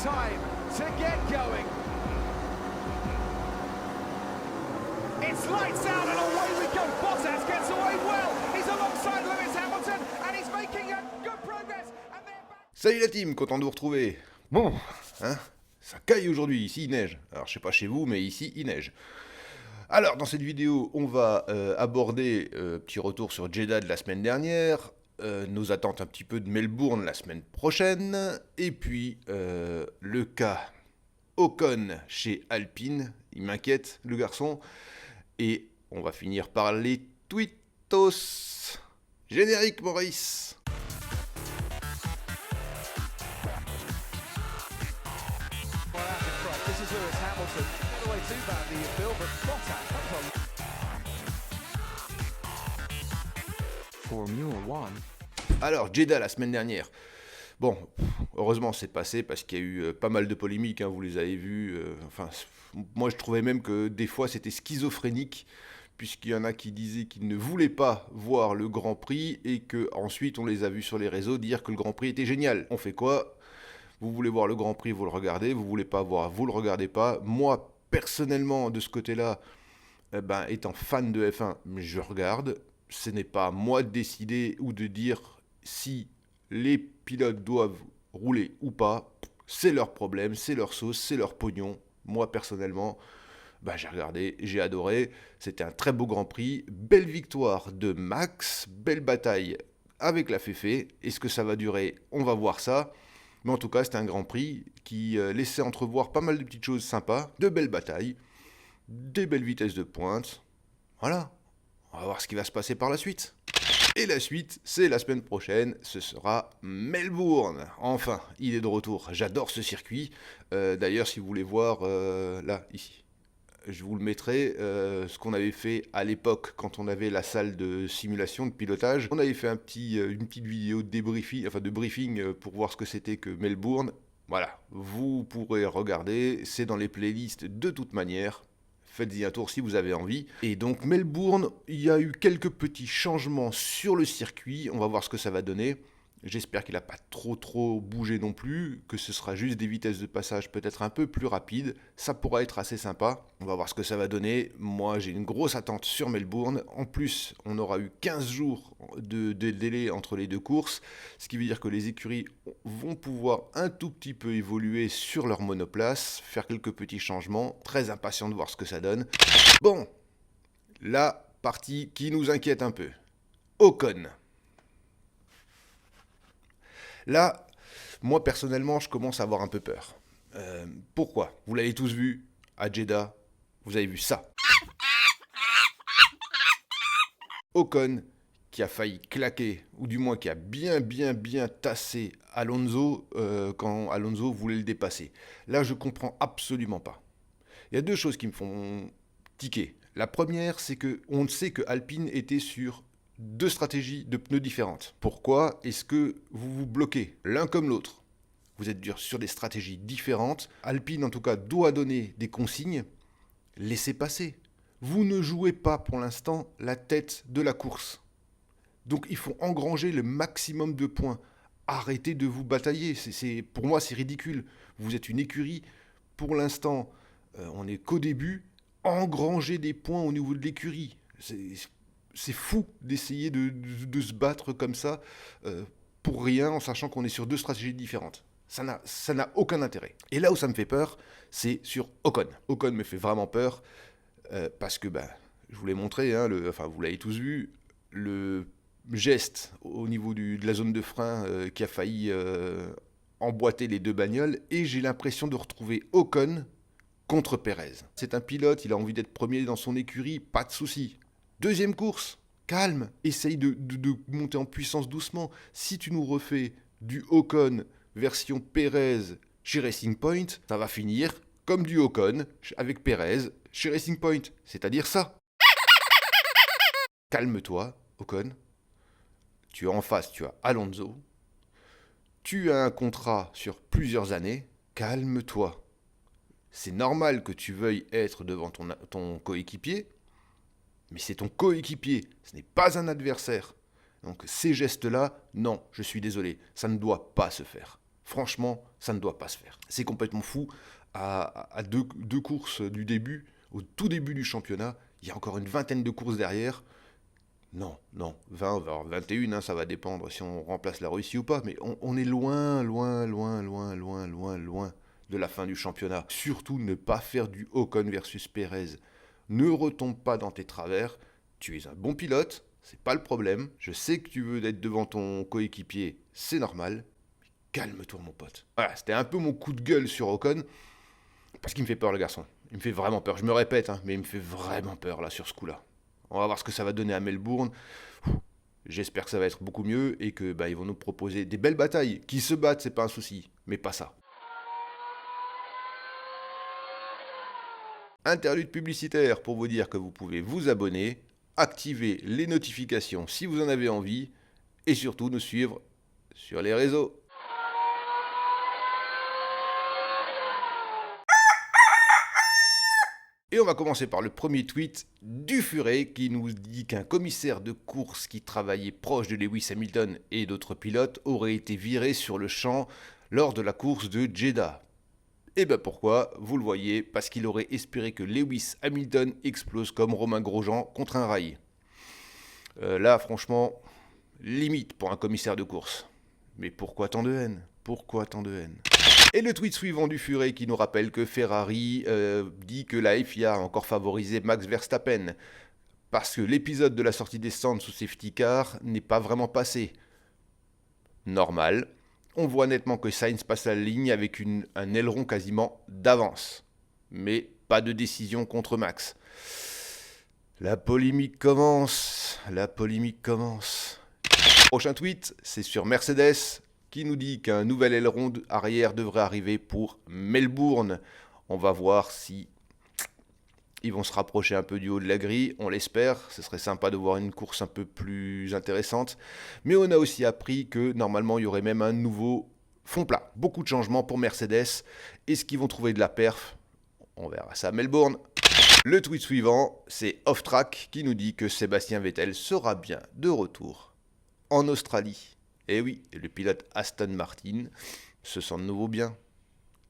time to get going. It's lights out and away we go. Bottas gets away well. He's alongside Lewis Hamilton and he's making a good progress. And they're back. Salut la team, content de vous retrouver. Bon, hein, ça caille aujourd'hui, ici il neige. Alors je sais pas chez vous, mais ici il neige. Alors dans cette vidéo, on va aborder petit retour sur Jeddah de la semaine dernière, nos attentes un petit peu de Melbourne la semaine prochaine, et puis le cas Ocon chez Alpine, il m'inquiète le garçon, et on va finir par les tweetos. Générique Maurice. This is Lewis Hamilton. Not the way too badly, Bill, but Bottas comes on. Formula One. Alors, Jeddah la semaine dernière. Bon, heureusement c'est passé parce qu'il y a eu pas mal de polémiques, hein, vous les avez vues. Moi je trouvais même que des fois c'était schizophrénique, puisqu'il y en a qui disaient qu'ils ne voulaient pas voir le Grand Prix et qu'ensuite on les a vus sur les réseaux dire que le Grand Prix était génial. On fait quoi ? Vous voulez voir le Grand Prix, vous le regardez. Vous voulez pas voir, vous le regardez pas. Moi, personnellement, de ce côté-là, étant fan de F1, je regarde. Ce n'est pas à moi de décider ou de dire si les pilotes doivent rouler ou pas. C'est leur problème, c'est leur sauce, c'est leur pognon. Moi, personnellement, j'ai regardé, j'ai adoré. C'était un très beau Grand Prix. Belle victoire de Max. Belle bataille avec la Féfé. Est-ce que ça va durer ? On va voir ça. Mais en tout cas, c'était un Grand Prix qui laissait entrevoir pas mal de petites choses sympas, de belles batailles, des belles vitesses de pointe. Voilà, on va voir ce qui va se passer par la suite. Et la suite, c'est la semaine prochaine, ce sera Melbourne. Enfin, il est de retour, j'adore ce circuit. D'ailleurs, si vous voulez voir, là, ici, je vous le mettrai, ce qu'on avait fait à l'époque quand on avait la salle de simulation, de pilotage. On avait fait une petite vidéo de briefing pour voir ce que c'était que Melbourne. Voilà, vous pourrez regarder, c'est dans les playlists de toute manière. Faites-y un tour si vous avez envie. Et donc Melbourne, il y a eu quelques petits changements sur le circuit. On va voir ce que ça va donner. J'espère qu'il n'a pas trop bougé non plus, que ce sera juste des vitesses de passage peut-être un peu plus rapides. Ça pourra être assez sympa. On va voir ce que ça va donner. Moi, j'ai une grosse attente sur Melbourne. En plus, on aura eu 15 jours de délai entre les deux courses, ce qui veut dire que les écuries vont pouvoir un tout petit peu évoluer sur leur monoplace, faire quelques petits changements. Très impatient de voir ce que ça donne. Bon, la partie qui nous inquiète un peu. Ocon. Là, moi personnellement, je commence à avoir un peu peur. Pourquoi ? Vous l'avez tous vu à Jeddah, vous avez vu ça. Ocon qui a failli claquer, ou du moins qui a bien tassé Alonso quand Alonso voulait le dépasser. Là, je comprends absolument pas. Il y a deux choses qui me font tiquer. La première, c'est qu'on sait que Alpine était sur deux stratégies de pneus différentes. Pourquoi est-ce que vous vous bloquez l'un comme l'autre ? Vous êtes sur des stratégies différentes. Alpine, en tout cas, doit donner des consignes. Laissez passer. Vous ne jouez pas, pour l'instant, la tête de la course. Donc, il faut engranger le maximum de points. Arrêtez de vous batailler. Pour moi, c'est ridicule. Vous êtes une écurie. Pour l'instant, on n'est qu'au début. Engranger des points au niveau de l'écurie. C'est fou d'essayer de se battre comme ça pour rien en sachant qu'on est sur deux stratégies différentes. Ça n'a aucun intérêt. Et là où ça me fait peur, c'est sur Ocon. Ocon me fait vraiment peur parce que, je vous l'ai montré, hein, vous l'avez tous vu, le geste au niveau de la zone de frein qui a failli emboîter les deux bagnoles, et j'ai l'impression de retrouver Ocon contre Pérez. C'est un pilote, il a envie d'être premier dans son écurie, pas de souci. Deuxième course, calme, essaye de monter en puissance doucement. Si tu nous refais du Ocon version Pérez chez Racing Point, ça va finir comme du Ocon avec Pérez chez Racing Point, c'est-à-dire ça. Calme-toi, Ocon. Tu es en face, tu as Alonso. Tu as un contrat sur plusieurs années. Calme-toi. C'est normal que tu veuilles être devant ton coéquipier, mais c'est ton coéquipier, ce n'est pas un adversaire. Donc ces gestes-là, non, je suis désolé, ça ne doit pas se faire. Franchement, ça ne doit pas se faire. C'est complètement fou. À deux courses du début, au tout début du championnat, il y a encore une vingtaine de courses derrière. Non, 20, voire 21, hein, ça va dépendre si on remplace la Russie ou pas, mais on est loin de la fin du championnat. Surtout ne pas faire du Ocon versus Pérez. Ne retombe pas dans tes travers. Tu es un bon pilote, c'est pas le problème. Je sais que tu veux être devant ton coéquipier, c'est normal. Mais calme-toi mon pote. Voilà, c'était un peu mon coup de gueule sur Ocon, parce qu'il me fait peur le garçon. Il me fait vraiment peur. Je me répète, hein, mais il me fait vraiment peur là sur ce coup-là. On va voir ce que ça va donner à Melbourne. J'espère que ça va être beaucoup mieux et que ils vont nous proposer des belles batailles. Qui se battent, c'est pas un souci, mais pas ça. Interlude publicitaire pour vous dire que vous pouvez vous abonner, activer les notifications si vous en avez envie et surtout nous suivre sur les réseaux. Et on va commencer par le premier tweet du Furet qui nous dit qu'un commissaire de course qui travaillait proche de Lewis Hamilton et d'autres pilotes aurait été viré sur le champ lors de la course de Jeddah. Et pourquoi? Vous le voyez, parce qu'il aurait espéré que Lewis Hamilton explose comme Romain Grosjean contre un rail. Là, franchement, limite pour un commissaire de course. Mais pourquoi tant de haine? Pourquoi tant de haine? Et le tweet suivant du Furet qui nous rappelle que Ferrari dit que la FIA a encore favorisé Max Verstappen parce que l'épisode de la sortie des stands sous safety car n'est pas vraiment passé. Normal. On voit nettement que Sainz passe la ligne avec un aileron quasiment d'avance. Mais pas de décision contre Max. La polémique commence. Prochain tweet, c'est sur Mercedes qui nous dit qu'un nouvel aileron arrière devrait arriver pour Melbourne. On va voir si ils vont se rapprocher un peu du haut de la grille, on l'espère. Ce serait sympa de voir une course un peu plus intéressante. Mais on a aussi appris que normalement il y aurait même un nouveau fond plat. Beaucoup de changements pour Mercedes. Est-ce qu'ils vont trouver de la perf? On verra ça à Melbourne. Le tweet suivant, c'est Off Track qui nous dit que Sébastien Vettel sera bien de retour en Australie. Eh oui, le pilote Aston Martin se sent de nouveau bien.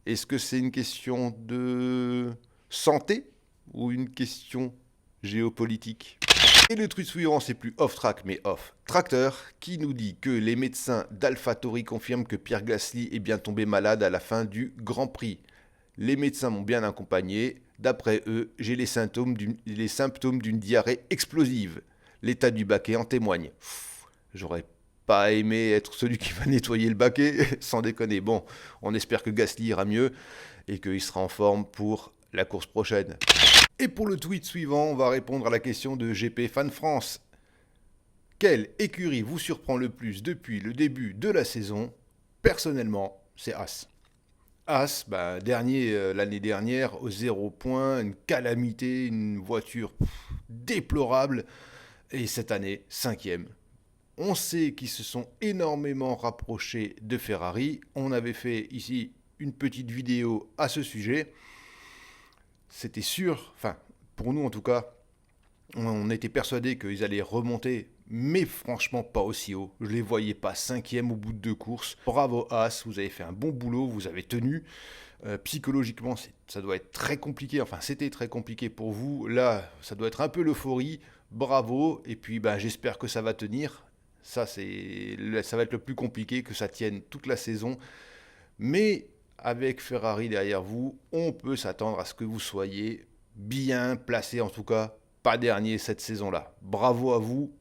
Est-ce que c'est une question de santé ou une question géopolitique? Et le tweet suivant, c'est plus off-track mais off-tracteur, qui nous dit que les médecins d'AlphaTauri confirment que Pierre Gasly est bien tombé malade à la fin du Grand Prix. Les médecins m'ont bien accompagné. D'après eux, j'ai les symptômes d'une diarrhée explosive. L'état du baquet en témoigne. J'aurais pas aimé être celui qui va nettoyer le baquet, sans déconner. Bon, on espère que Gasly ira mieux et qu'il sera en forme pour la course prochaine. Et pour le tweet suivant, on va répondre à la question de GP Fan France. Quelle écurie vous surprend le plus depuis le début de la saison? Personnellement, c'est As. As, dernier l'année dernière, au 0 points, une calamité, une voiture déplorable. Et cette année, 5e. On sait qu'ils se sont énormément rapprochés de Ferrari. On avait fait ici une petite vidéo à ce sujet. C'était sûr, enfin pour nous en tout cas, on était persuadés qu'ils allaient remonter, mais franchement pas aussi haut. Je ne les voyais pas 5e au bout de 2 courses. Bravo As, vous avez fait un bon boulot, vous avez tenu. Psychologiquement, ça doit être très compliqué, enfin c'était très compliqué pour vous. Là, ça doit être un peu l'euphorie. Bravo, et puis j'espère que ça va tenir. Ça va être le plus compliqué, que ça tienne toute la saison. Mais avec Ferrari derrière vous, on peut s'attendre à ce que vous soyez bien placé, en tout cas pas dernier cette saison-là. Bravo à vous.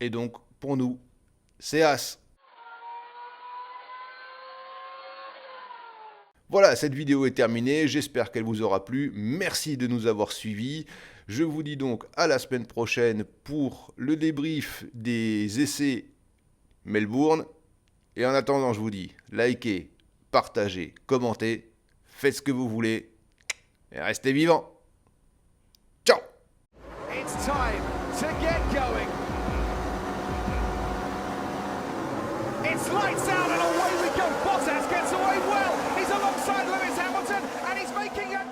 Et donc, pour nous, c'est As. Voilà, cette vidéo est terminée. J'espère qu'elle vous aura plu. Merci de nous avoir suivis. Je vous dis donc à la semaine prochaine pour le débrief des essais Melbourne. Et en attendant, je vous dis, likez, partagez, commentez, faites ce que vous voulez et restez vivants. Ciao! It's time to get going. It's lights out and away we go. Bottas gets away well. He's alongside Lewis Hamilton and he's making a